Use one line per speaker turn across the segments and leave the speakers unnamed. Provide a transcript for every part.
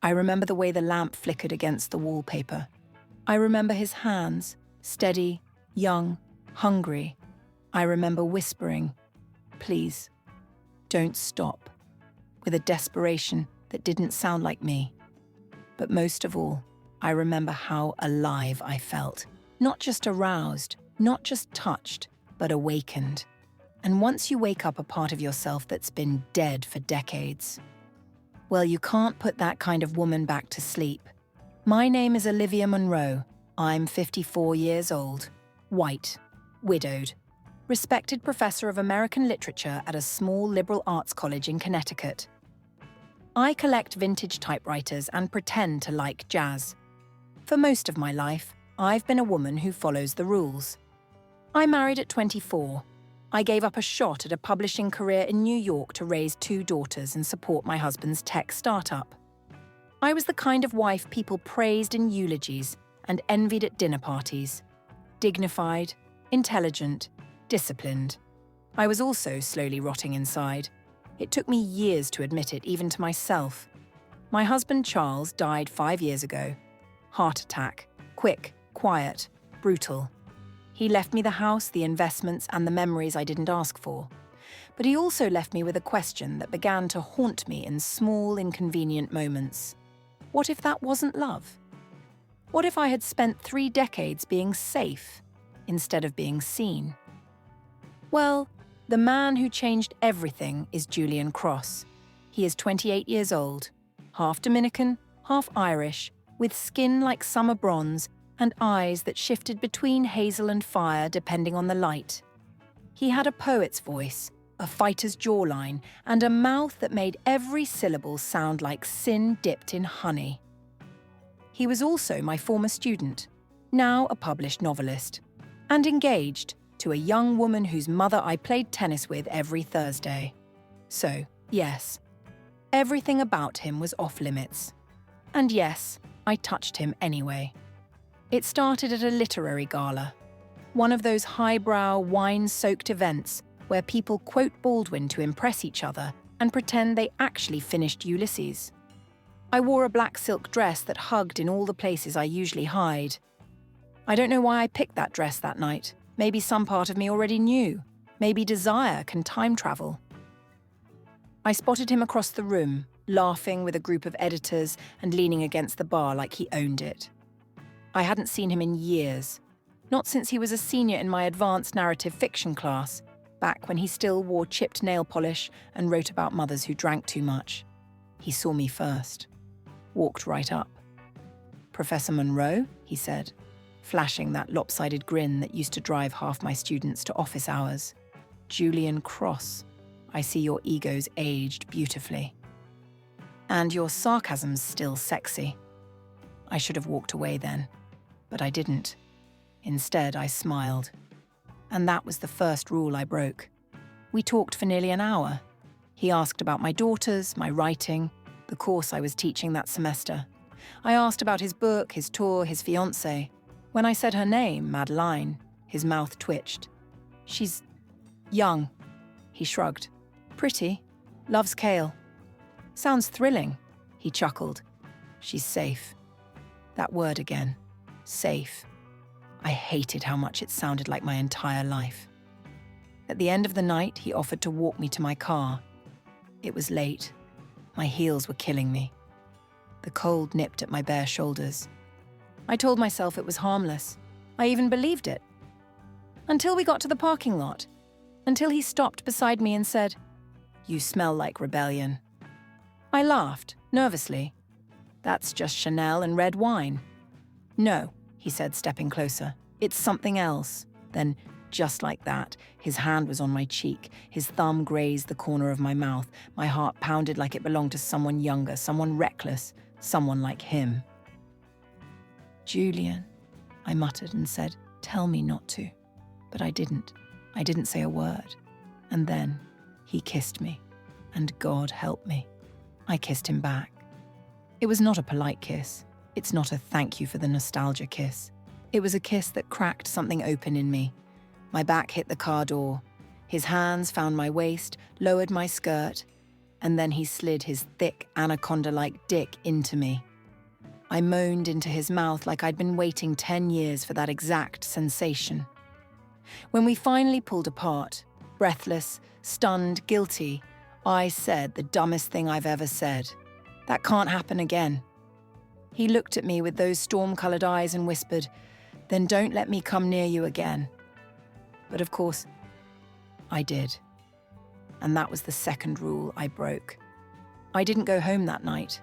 I remember the way the lamp flickered against the wallpaper. I remember his hands, steady, young, hungry. I remember whispering, "Please, don't stop," with a desperation that didn't sound like me. But most of all, I remember how alive I felt. Not just aroused, not just touched, but awakened. And once you wake up a part of yourself that's been dead for decades, well, you can't put that kind of woman back to sleep. My name is Olivia Monroe. I'm 54 years old, white, widowed, respected professor of American literature at a small liberal arts college in Connecticut. I collect vintage typewriters and pretend to like jazz. For most of my life, I've been a woman who follows the rules. I married at 24. I gave up a shot at a publishing career in New York to raise 2 daughters and support my husband's tech startup. I was the kind of wife people praised in eulogies and envied at dinner parties. Dignified, intelligent, disciplined. I was also slowly rotting inside. It took me years to admit it, even to myself. My husband Charles died 5 years ago. Heart attack. Quick, quiet, brutal. He left me the house, the investments, and the memories I didn't ask for. But he also left me with a question that began to haunt me in small, inconvenient moments. What if that wasn't love? What if I had spent 3 decades being safe instead of being seen? Well, the man who changed everything is Julian Cross. He is 28 years old, half Dominican, half Irish, with skin like summer bronze and eyes that shifted between hazel and fire depending on the light. He had a poet's voice, a fighter's jawline, and a mouth that made every syllable sound like sin dipped in honey. He was also my former student, now a published novelist, and engaged to a young woman whose mother I played tennis with every Thursday. So, yes, everything about him was off limits. And yes, I touched him anyway. It started at a literary gala, one of those highbrow, wine-soaked events where people quote Baldwin to impress each other and pretend they actually finished Ulysses. I wore a black silk dress that hugged in all the places I usually hide. I don't know why I picked that dress that night. Maybe some part of me already knew. Maybe desire can time travel. I spotted him across the room, laughing with a group of editors and leaning against the bar like he owned it. I hadn't seen him in years, not since he was a senior in my advanced narrative fiction class, back when he still wore chipped nail polish and wrote about mothers who drank too much. He saw me first, walked right up. "Professor Monroe," he said, flashing that lopsided grin that used to drive half my students to office hours. "Julian Cross, I see your ego's aged beautifully. And your sarcasm's still sexy." I should have walked away then, but I didn't. Instead, I smiled. And that was the first rule I broke. We talked for nearly an hour. He asked about my daughters, my writing, the course I was teaching that semester. I asked about his book, his tour, his fiancée. When I said her name, Madeline, his mouth twitched. "She's young," he shrugged. "Pretty, loves kale." "Sounds thrilling," he chuckled. "She's safe." That word again, safe. I hated how much it sounded like my entire life. At the end of the night, he offered to walk me to my car. It was late. My heels were killing me. The cold nipped at my bare shoulders. I told myself it was harmless. I even believed it. Until we got to the parking lot. Until he stopped beside me and said, "You smell like rebellion." I laughed, nervously. "That's just Chanel and red wine." "No," he said, stepping closer. "It's something else." Then, just like that, his hand was on my cheek, his thumb grazed the corner of my mouth. My heart pounded like it belonged to someone younger, someone reckless, someone like him. "Julian," I muttered and said, "Tell me not to." But I didn't. I didn't say a word. And then he kissed me. And God help me. I kissed him back. It was not a polite kiss. It's not a thank you for the nostalgia kiss. It was a kiss that cracked something open in me. My back hit the car door. His hands found my waist, lowered my skirt. and then he slid his thick, anaconda-like dick into me. I moaned into his mouth like I'd been waiting 10 years for that exact sensation. When we finally pulled apart, breathless, stunned, guilty, I said the dumbest thing I've ever said. That can't happen again. He looked at me with those storm-colored eyes and whispered, "Then don't let me come near you again." But of course, I did. And that was the second rule I broke. I didn't go home that night.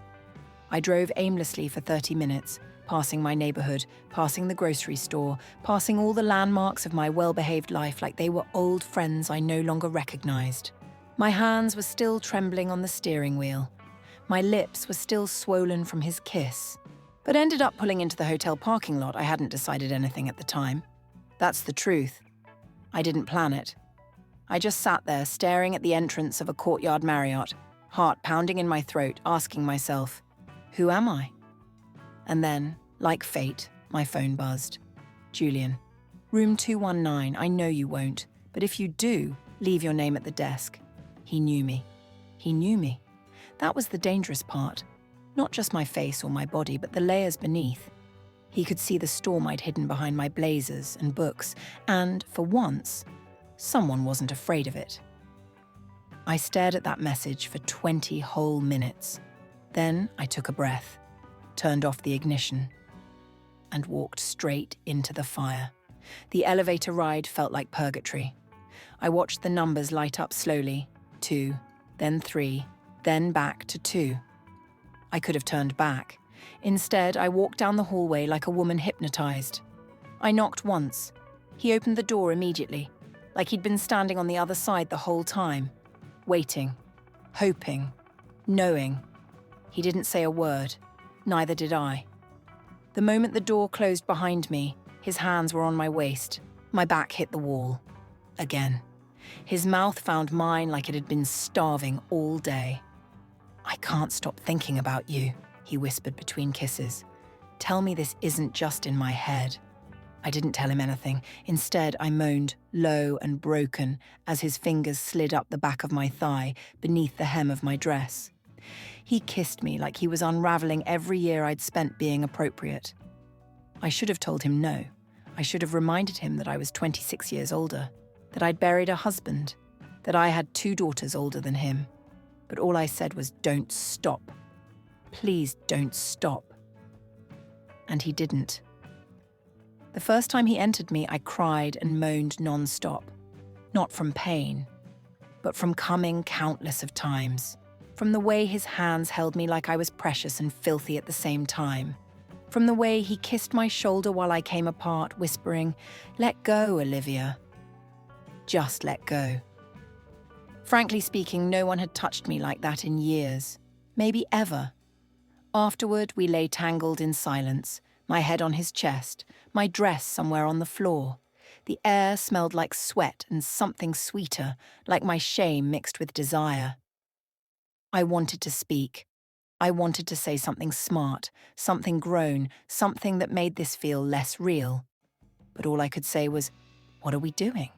I drove aimlessly for 30 minutes, passing my neighborhood, passing the grocery store, passing all the landmarks of my well-behaved life like they were old friends I no longer recognized. My hands were still trembling on the steering wheel. My lips were still swollen from his kiss, but ended up pulling into the hotel parking lot. I hadn't decided anything at the time. That's the truth. I didn't plan it. I just sat there staring at the entrance of a courtyard Marriott, heart pounding in my throat, asking myself, who am I? And then, like fate, my phone buzzed. Julian, room 219, I know you won't, but if you do, leave your name at the desk. He knew me. He knew me. That was the dangerous part. Not just my face or my body, but the layers beneath. He could see the storm I'd hidden behind my blazers and books, and, for once, someone wasn't afraid of it. I stared at that message for 20 whole minutes. Then I took a breath, turned off the ignition, and walked straight into the fire. The elevator ride felt like purgatory. I watched the numbers light up slowly, 2, then 3, then back to 2. I could have turned back. Instead, I walked down the hallway like a woman hypnotized. I knocked once. He opened the door immediately, like he'd been standing on the other side the whole time, waiting, hoping, knowing. He didn't say a word. Neither did I. The moment the door closed behind me, his hands were on my waist. My back hit the wall. Again. His mouth found mine like it had been starving all day. "I can't stop thinking about you," he whispered between kisses. "Tell me this isn't just in my head." I didn't tell him anything. Instead, I moaned, low and broken, as his fingers slid up the back of my thigh, beneath the hem of my dress. He kissed me like he was unraveling every year I'd spent being appropriate. I should have told him no. I should have reminded him that I was 26 years older, that I'd buried a husband, that I had 2 daughters older than him. But all I said was, "Don't stop. Please don't stop." And he didn't. The first time he entered me, I cried and moaned non-stop. Not from pain, but from coming countless of times. From the way his hands held me like I was precious and filthy at the same time. From the way he kissed my shoulder while I came apart, whispering, "Let go, Olivia. Just let go." Frankly speaking, no one had touched me like that in years, maybe ever. Afterward, we lay tangled in silence, my head on his chest, my dress somewhere on the floor. The air smelled like sweat and something sweeter, like my shame mixed with desire. I wanted to speak. I wanted to say something smart, something grown, something that made this feel less real. But all I could say was, "What are we doing?"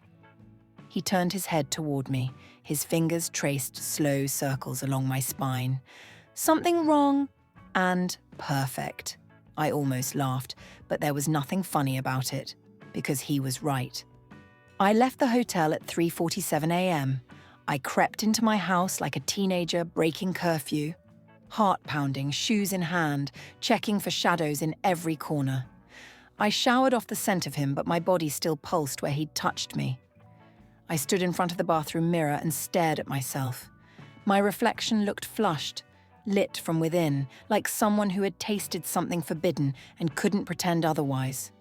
He turned his head toward me. His fingers traced slow circles along my spine. "Something wrong?" And perfect. I almost laughed, but there was nothing funny about it, because he was right. I left the hotel at 3:47 a.m. I crept into my house like a teenager breaking curfew, heart pounding, shoes in hand, checking for shadows in every corner. I showered off the scent of him, but my body still pulsed where he'd touched me. I stood in front of the bathroom mirror and stared at myself. My reflection looked flushed, lit from within, like someone who had tasted something forbidden and couldn't pretend otherwise.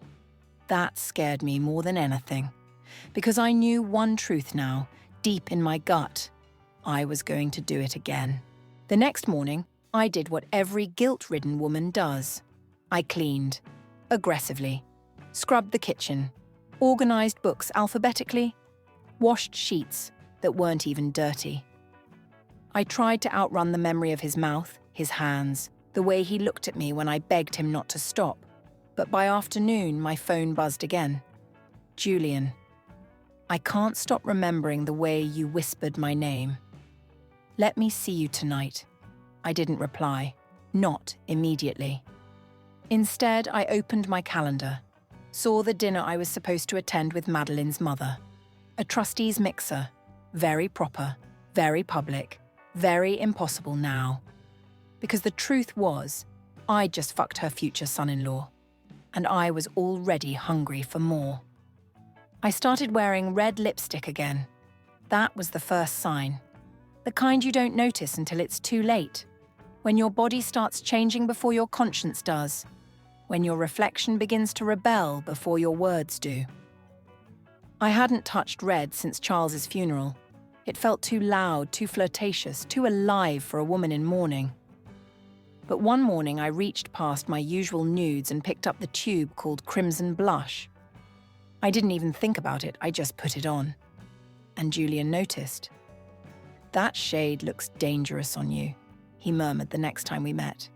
That scared me more than anything, because I knew one truth now, deep in my gut. I was going to do it again. The next morning, I did what every guilt-ridden woman does. I cleaned, aggressively, scrubbed the kitchen, organized books alphabetically, washed sheets that weren't even dirty. I tried to outrun the memory of his mouth, his hands, the way he looked at me when I begged him not to stop. But by afternoon, my phone buzzed again. "Julian, I can't stop remembering the way you whispered my name." Let me see you tonight. I didn't reply. Not immediately. Instead, I opened my calendar, saw the dinner I was supposed to attend with Madeline's mother. A trustees mixer. Very proper, very public, very impossible now. Because the truth was, I'd just fucked her future son-in-law, and I was already hungry for more. I started wearing red lipstick again. That was the first sign. The kind you don't notice until it's too late. When your body starts changing before your conscience does. When your reflection begins to rebel before your words do. I hadn't touched red since Charles's funeral. It felt too loud, too flirtatious, too alive for a woman in mourning. But one morning I reached past my usual nudes and picked up the tube called Crimson Blush. I didn't even think about it, I just put it on. And Julian noticed. "That shade looks dangerous on you," he murmured the next time we met.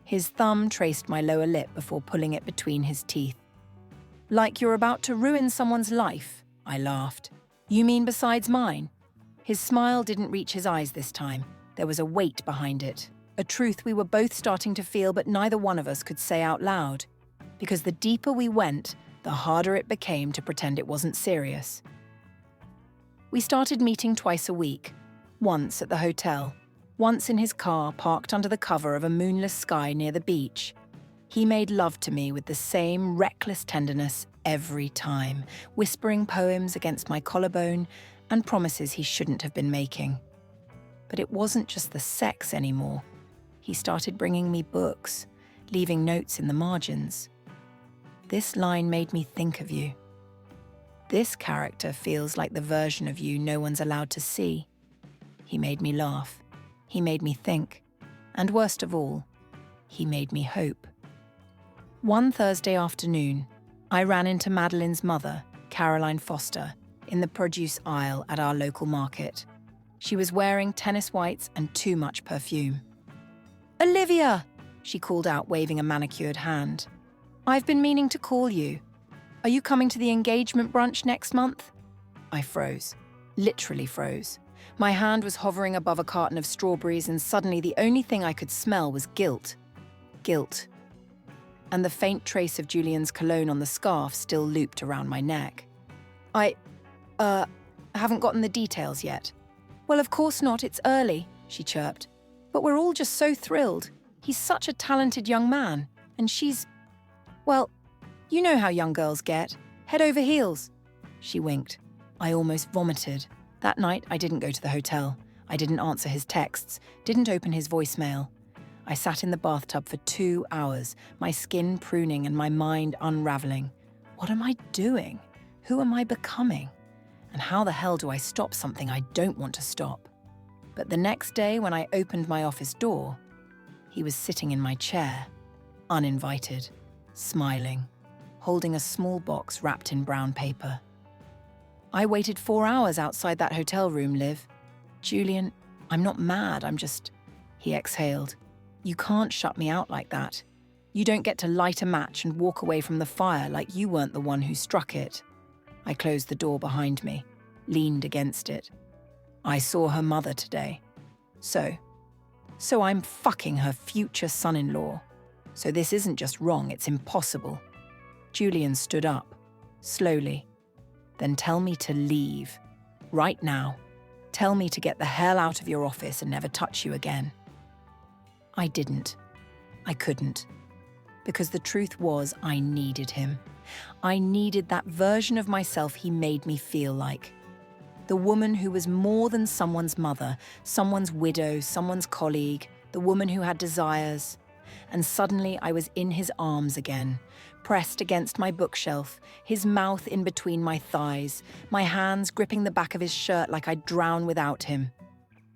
His thumb traced my lower lip before pulling it between his teeth. "Like you're about to ruin someone's life," I laughed. "You mean besides mine?" His smile didn't reach his eyes this time. There was a weight behind it, a truth we were both starting to feel but neither one of us could say out loud. Because the deeper we went, the harder it became to pretend it wasn't serious. We started meeting twice a week, once at the hotel, once in his car parked under the cover of a moonless sky near the beach. He made love to me with the same reckless tenderness every time, whispering poems against my collarbone and promises he shouldn't have been making. But it wasn't just the sex anymore. He started bringing me books, leaving notes in the margins. "This line made me think of you. This character feels like the version of you no one's allowed to see." He made me laugh. He made me think. And worst of all, he made me hope. One Thursday afternoon, I ran into Madeline's mother, Caroline Foster, in the produce aisle at our local market. She was wearing tennis whites and too much perfume. "Olivia!" she called out, waving a manicured hand. "I've been meaning to call you. Are you coming to the engagement brunch next month?" I froze. Literally froze. My hand was hovering above a carton of strawberries and suddenly the only thing I could smell was guilt. Guilt. And the faint trace of Julian's cologne on the scarf still looped around my neck. I haven't gotten the details yet." "Well, of course not, it's early," she chirped. "But we're all just so thrilled. He's such a talented young man, and she's, well, you know how young girls get. Head over heels." She winked. I almost vomited. That night, I didn't go to the hotel. I didn't answer his texts, didn't open his voicemail. I sat in the bathtub for 2 hours, my skin pruning and my mind unraveling. What am I doing? Who am I becoming? And how the hell do I stop something I don't want to stop? But the next day, when I opened my office door, he was sitting in my chair, uninvited, smiling, holding a small box wrapped in brown paper. "I waited 4 hours outside that hotel room, Liv. Julian, I'm not mad, I'm just..." He exhaled. "You can't shut me out like that. You don't get to light a match and walk away from the fire like you weren't the one who struck it." I closed the door behind me, leaned against it. "I saw her mother today. So I'm fucking her future son-in-law. So this isn't just wrong, it's impossible." Julian stood up, slowly. "Then tell me to leave. Right now. Tell me to get the hell out of your office and never touch you again." I didn't. I couldn't. Because the truth was, I needed him. I needed that version of myself he made me feel like. The woman who was more than someone's mother, someone's widow, someone's colleague, the woman who had desires. And suddenly I was in his arms again, pressed against my bookshelf, his mouth in between my thighs, my hands gripping the back of his shirt like I'd drown without him.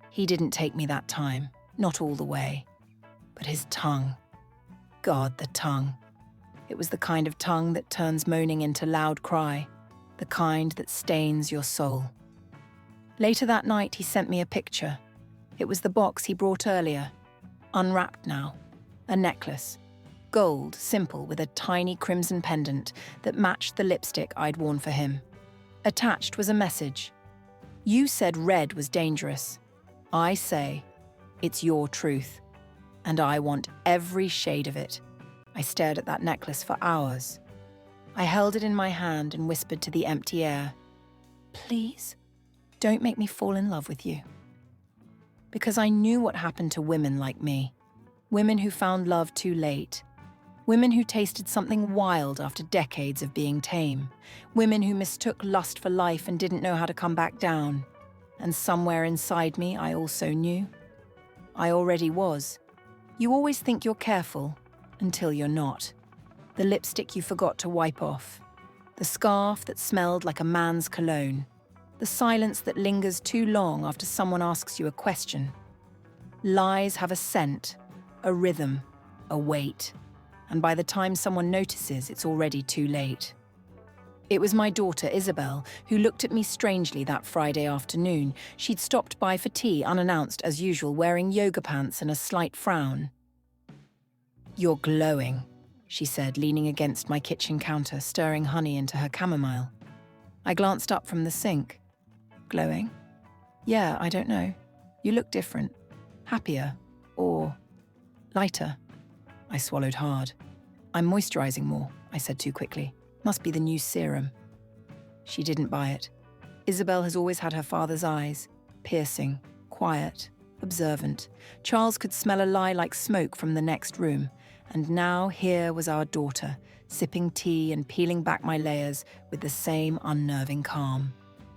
He didn't take me that time, not all the way. But his tongue. God, the tongue. It was the kind of tongue that turns moaning into loud cry, the kind that stains your soul. Later that night, he sent me a picture. It was the box he brought earlier, unwrapped now, a necklace, gold, simple, with a tiny crimson pendant that matched the lipstick I'd worn for him. Attached was a message. "You said red was dangerous. I say, it's your truth, and I want every shade of it. I stared at that necklace for hours. I held it in my hand and whispered to the empty air, please, don't make me fall in love with you. Because I knew what happened to women like me. Women who found love too late. Women who tasted something wild after decades of being tame. Women who mistook lust for life and didn't know how to come back down. And somewhere inside me, I also knew. I already was. You always think you're careful, until you're not. The lipstick you forgot to wipe off. The scarf that smelled like a man's cologne. The silence that lingers too long after someone asks you a question. Lies have a scent, a rhythm, a weight. And by the time someone notices, it's already too late. It was my daughter, Isabel, who looked at me strangely that Friday afternoon. She'd stopped by for tea unannounced as usual, wearing yoga pants and a slight frown. You're glowing, she said, leaning against my kitchen counter, stirring honey into her chamomile. I glanced up from the sink. Glowing? Yeah, I don't know. You look different. Happier. Or lighter. I swallowed hard. I'm moisturizing more, I said too quickly. Must be the new serum. She didn't buy it. Isabel has always had her father's eyes. Piercing, quiet, observant. Charles could smell a lie like smoke from the next room. And now here was our daughter, sipping tea and peeling back my layers with the same unnerving calm.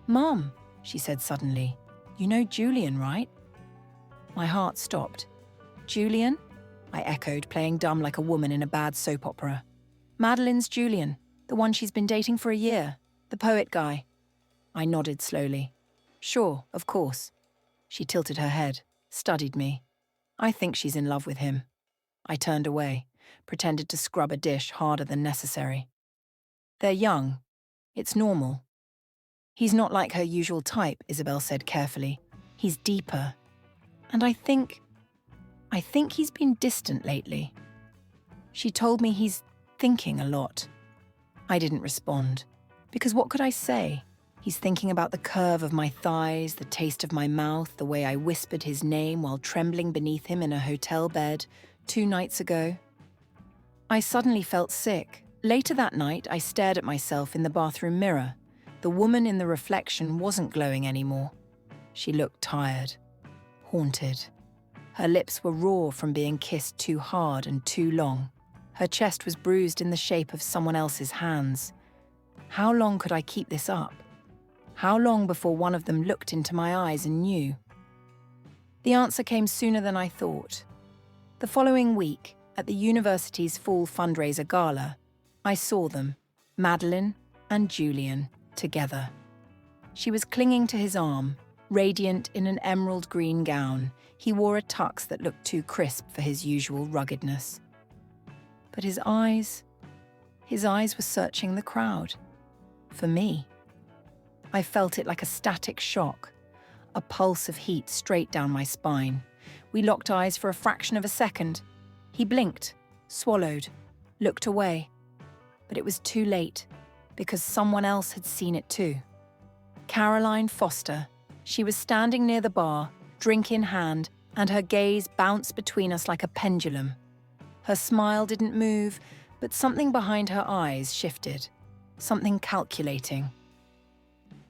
Mom, she said suddenly, you know Julian, right? My heart stopped. Julian? I echoed, playing dumb like a woman in a bad soap opera. Madeline's Julian, the one she's been dating for a year, the poet guy. I nodded slowly. Sure, of course. She tilted her head, studied me. I think she's in love with him. I turned away, pretended to scrub a dish harder than necessary. They're young. It's normal. He's not like her usual type, Isabel said carefully. He's deeper. And I think he's been distant lately. She told me he's thinking a lot. I didn't respond, because what could I say? He's thinking about the curve of my thighs, the taste of my mouth, the way I whispered his name while trembling beneath him in a hotel bed 2 nights ago. I suddenly felt sick. Later that night, I stared at myself in the bathroom mirror. The woman in the reflection wasn't glowing anymore. She looked tired, haunted. Her lips were raw from being kissed too hard and too long. Her chest was bruised in the shape of someone else's hands. How long could I keep this up? How long before one of them looked into my eyes and knew? The answer came sooner than I thought. The following week, at the university's fall fundraiser gala, I saw them, Madeline and Julian, together. She was clinging to his arm, radiant in an emerald green gown. He wore a tux that looked too crisp for his usual ruggedness. But his eyes were searching the crowd. For me. I felt it like a static shock, a pulse of heat straight down my spine. We locked eyes for a fraction of a second. He blinked, swallowed, looked away. But it was too late, because someone else had seen it too. Caroline Foster. She was standing near the bar, drink in hand, and her gaze bounced between us like a pendulum. Her smile didn't move, but something behind her eyes shifted, something calculating.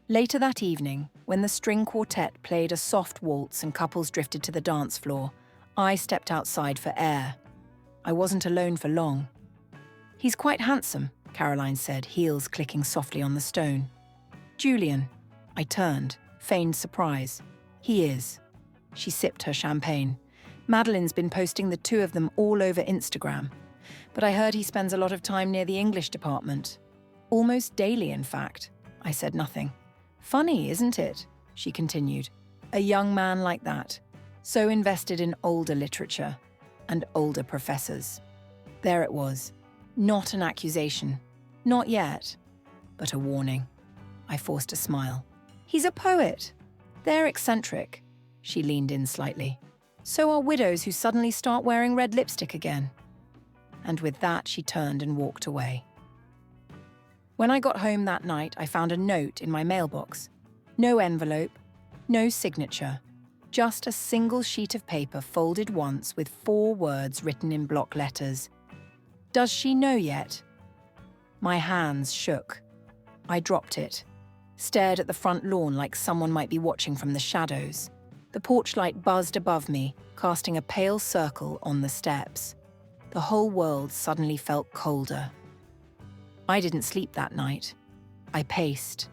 Later that evening, when the string quartet played a soft waltz and couples drifted to the dance floor, I stepped outside for air. I wasn't alone for long. He's quite handsome, Caroline said, heels clicking softly on the stone. Julian. I turned, feigned surprise. He is. She sipped her champagne. Madeline's been posting the two of them all over Instagram. But I heard he spends a lot of time near the English department. Almost daily, in fact. I said nothing. Funny, isn't it? She continued. A young man like that, so invested in older literature and older professors. There it was. Not an accusation. Not yet. But a warning. I forced a smile. He's a poet. They're eccentric. She leaned in slightly. So are widows who suddenly start wearing red lipstick again. And with that, she turned and walked away. When I got home that night, I found a note in my mailbox. No envelope, no signature. Just a single sheet of paper folded once with 4 words written in block letters. Does she know yet? My hands shook. I dropped it, stared at the front lawn like someone might be watching from the shadows. The porch light buzzed above me, casting a pale circle on the steps. The whole world suddenly felt colder. I didn't sleep that night. I paced.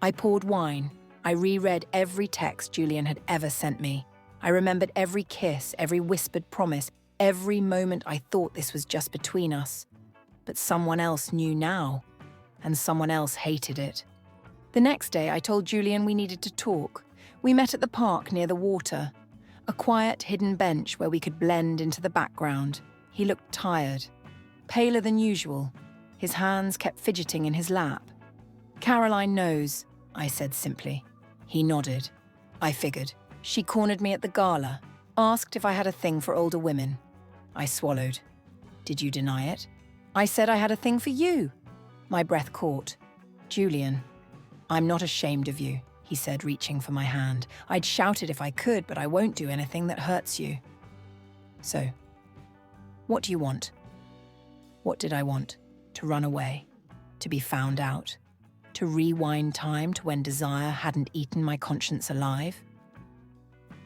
I poured wine. I reread every text Julian had ever sent me. I remembered every kiss, every whispered promise, every moment I thought this was just between us. But someone else knew now, and someone else hated it. The next day, I told Julian we needed to talk. We met at the park near the water, a quiet, hidden bench where we could blend into the background. He looked tired, paler than usual. His hands kept fidgeting in his lap. "Caroline knows," I said simply. He nodded. I figured. She cornered me at the gala, asked if I had a thing for older women. I swallowed. "Did you deny it?" "I said I had a thing for you." My breath caught. "Julian, I'm not ashamed of you," he said, reaching for my hand. "I'd shout it if I could, but I won't do anything that hurts you." "So, what do you want?" What did I want? To run away? To be found out? To rewind time to when desire hadn't eaten my conscience alive?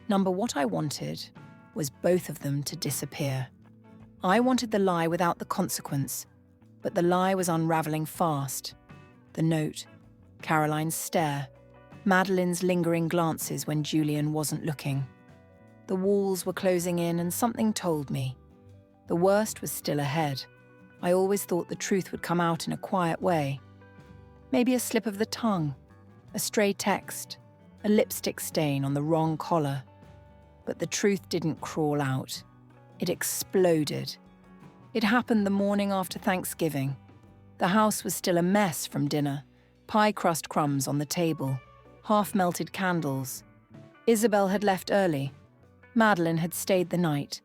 What I wanted was both of them to disappear. I wanted the lie without the consequence, but the lie was unraveling fast. The note, Caroline's stare, Madeline's lingering glances when Julian wasn't looking. The walls were closing in and something told me. The worst was still ahead. I always thought the truth would come out in a quiet way. Maybe a slip of the tongue, a stray text, a lipstick stain on the wrong collar. But the truth didn't crawl out. It exploded. It happened the morning after Thanksgiving. The house was still a mess from dinner, pie crust crumbs on the table, half-melted candles. Isabel had left early. Madeline had stayed the night.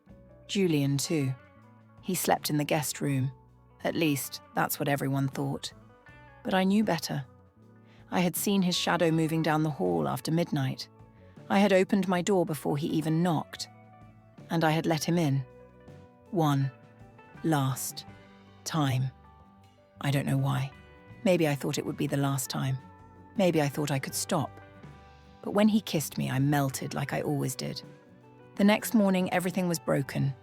Julian, too. He slept in the guest room. At least, that's what everyone thought. But I knew better. I had seen his shadow moving down the hall after midnight. I had opened my door before he even knocked. And I had let him in. One last time. I don't know why. Maybe I thought it would be the last time. Maybe I thought I could stop. But when he kissed me, I melted like I always did. The next morning, everything was broken.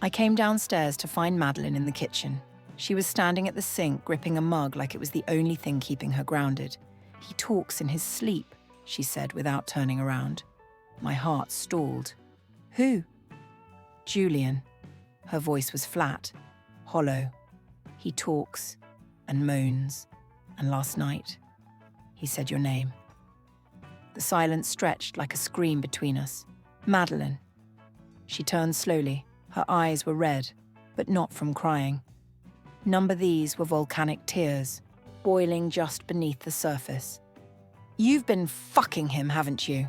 I came downstairs to find Madeline in the kitchen. She was standing at the sink, gripping a mug like it was the only thing keeping her grounded. "He talks in his sleep," she said without turning around. My heart stalled. "Who?" "Julian." Her voice was flat, hollow. "He talks and moans. And last night, he said your name." The silence stretched like a scream between us. "Madeline." She turned slowly. Her eyes were red, but not from crying. These were volcanic tears, boiling just beneath the surface. "You've been fucking him, haven't you?"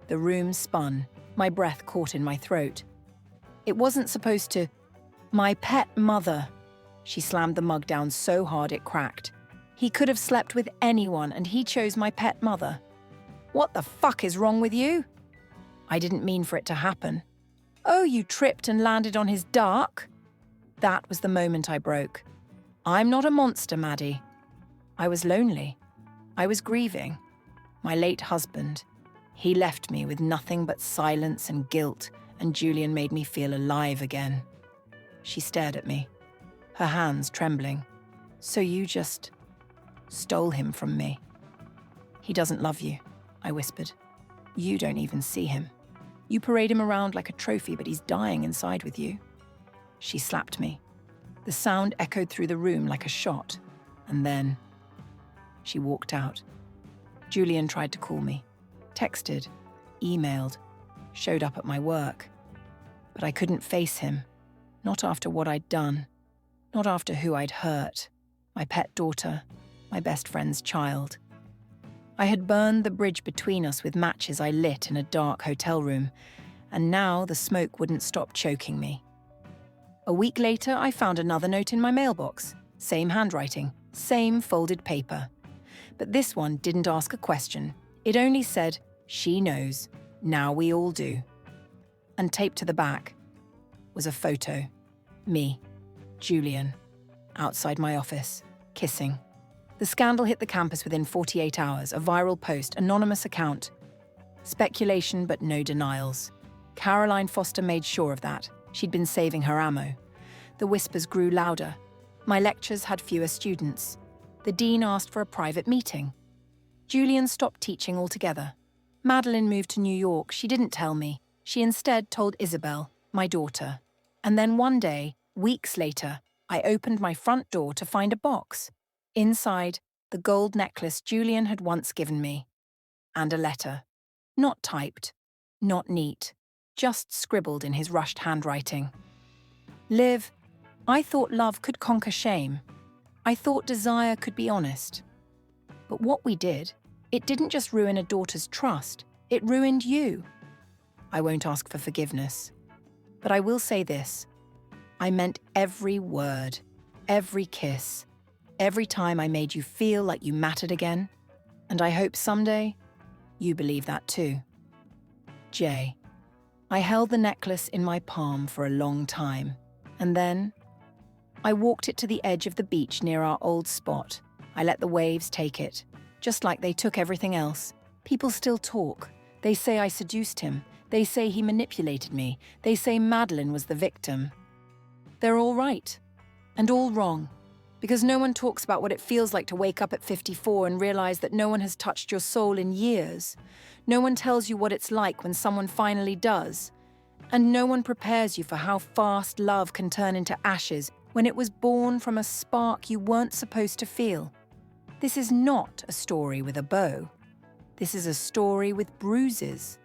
The room spun. My breath caught in my throat. "It wasn't supposed to. My pet mother." She slammed the mug down so hard it cracked. "He could have slept with anyone, and he chose my pet mother. What the fuck is wrong with you?" "I didn't mean for it to happen." "Oh, you tripped and landed on his dark?" That was the moment I broke. "I'm not a monster, Maddie." I was lonely. I was grieving. My late husband. He left me with nothing but silence and guilt, and Julian made me feel alive again. She stared at me, her hands trembling. "So you just stole him from me?" "He doesn't love you," I whispered. "You don't even see him. You parade him around like a trophy, but he's dying inside with you." She slapped me. The sound echoed through the room like a shot, and then she walked out. Julian tried to call me, texted, emailed, showed up at my work. But I couldn't face him, not after what I'd done, not after who I'd hurt, my pet daughter, my best friend's child. I had burned the bridge between us with matches I lit in a dark hotel room, and now the smoke wouldn't stop choking me. A week later, I found another note in my mailbox. Same handwriting, same folded paper. But this one didn't ask a question. It only said, "She knows." Now we all do. And taped to the back was a photo. Me, Julian, outside my office, kissing. The scandal hit the campus within 48 hours, a viral post, anonymous account. Speculation but no denials. Caroline Foster made sure of that. She'd been saving her ammo. The whispers grew louder. My lectures had fewer students. The dean asked for a private meeting. Julian stopped teaching altogether. Madeline moved to New York. She didn't tell me. She instead told Isabel, my daughter. And then one day, weeks later, I opened my front door to find a box. Inside, the gold necklace Julian had once given me. And a letter. Not typed, not neat, just scribbled in his rushed handwriting. Liv, I thought love could conquer shame. I thought desire could be honest. But what we did, it didn't just ruin a daughter's trust, it ruined you. I won't ask for forgiveness. But I will say this. I meant every word, every kiss, every time I made you feel like you mattered again. And I hope someday you believe that too. Jay. I held the necklace in my palm for a long time. And then I walked it to the edge of the beach near our old spot. I let the waves take it, just like they took everything else. People still talk. They say I seduced him. They say he manipulated me. They say Madeline was the victim. They're all right. And all wrong. Because no one talks about what it feels like to wake up at 54 and realize that no one has touched your soul in years. No one tells you what it's like when someone finally does. And no one prepares you for how fast love can turn into ashes when it was born from a spark you weren't supposed to feel. This is not a story with a bow. This is a story with bruises.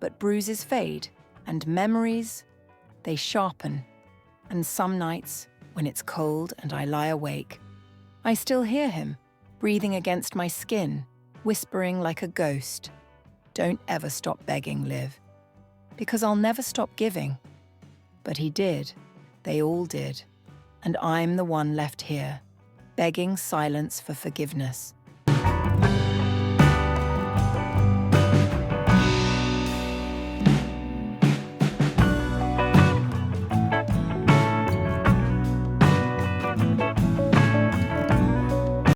But bruises fade, and memories, they sharpen. And some nights, when it's cold and I lie awake, I still hear him, breathing against my skin, whispering like a ghost. Don't ever stop begging, Liv. Because I'll never stop giving. But he did. They all did. And I'm the one left here, begging silence for forgiveness.